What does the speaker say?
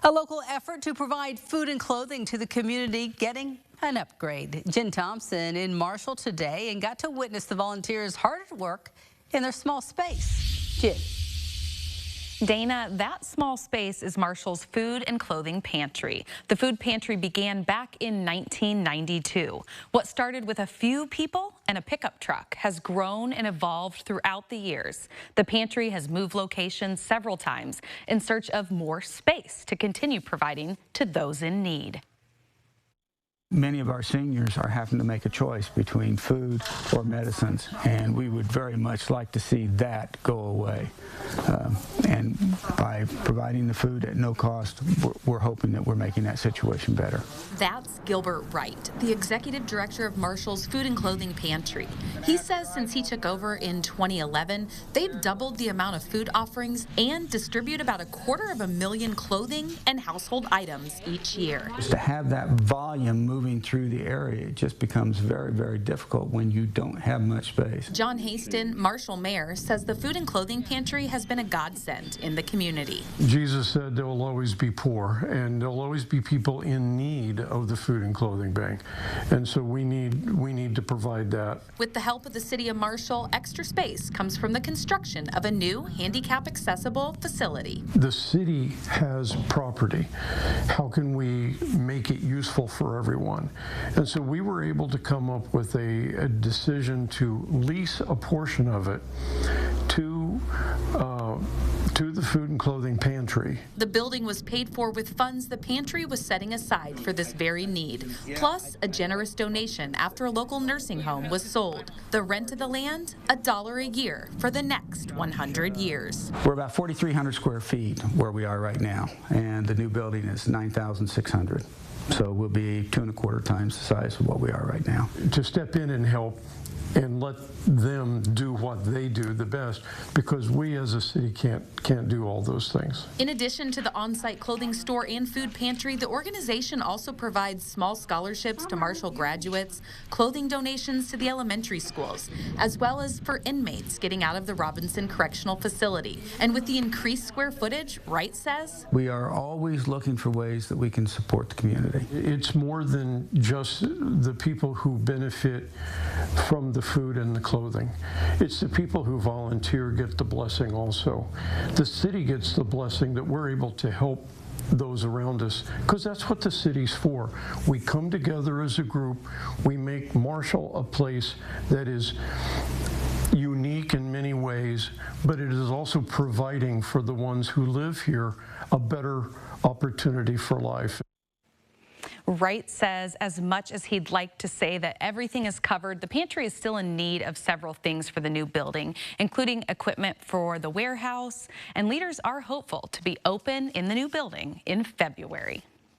A local effort to provide food and clothing to the community getting an upgrade. Jen Thompson in Marshall today and got to witness the volunteers hard at work in their small space. Jen. Dana, that small space is Marshall's food and clothing pantry. The food pantry began back in 1992. What started with a few people and a pickup truck has grown and evolved throughout the years. The pantry has moved locations several times in search of more space to continue providing to those in need. Many of our seniors are having to make a choice between food or medicines, and we would very much like to see that go away. And by providing the food at no cost, we're hoping that we're making that situation better. That's Gilbert Wright, the executive director of Marshall's Food and Clothing Pantry. He says since he took over in 2011, they've doubled the amount of food offerings and distribute about 250,000 clothing and household items each year. To have that volume moving through the area, it just becomes very, very difficult when you don't have much space. John Haston, Marshall Mayor, says the Food and Clothing Pantry has been a godsend in the community. Jesus said there will always be poor and there'll always be people in need of the food and clothing bank. And so we need to provide that. With the help of the City of Marshall, extra space comes from the construction of a new handicap accessible facility. The city has property. How can we make it useful for everyone? And so we were able to come up with a decision to lease a portion of it to the Food and Clothing Pantry. The building was paid for with funds the pantry was setting aside for this very need, plus a generous donation after a local nursing home was sold. The rent of the land, $1 a year for the next 100 years. We're about 4,300 square feet where we are right now, and the new building is 9,600. So we'll be 2¼ times the size of what we are right now. To step in and help and let them do what they do the best, because we as a city can't do all those things. In addition to the on-site clothing store and food pantry, the organization also provides small scholarships to Marshall graduates, clothing donations to the elementary schools, as well as for inmates getting out of the Robinson Correctional Facility. And with the increased square footage, Wright says, we are always looking for ways that we can support the community. It's more than just the people who benefit from the food and the clothing. It's the people who volunteer get the blessing also. The city gets the blessing that we're able to help those around us, because that's what the city's for. We come together as a group. We make Marshall a place that is unique in many ways, but it is also providing for the ones who live here a better opportunity for life. Wright says as much as he'd like to say that everything is covered, the pantry is still in need of several things for the new building, including equipment for the warehouse, and leaders are hopeful to be open in the new building in February.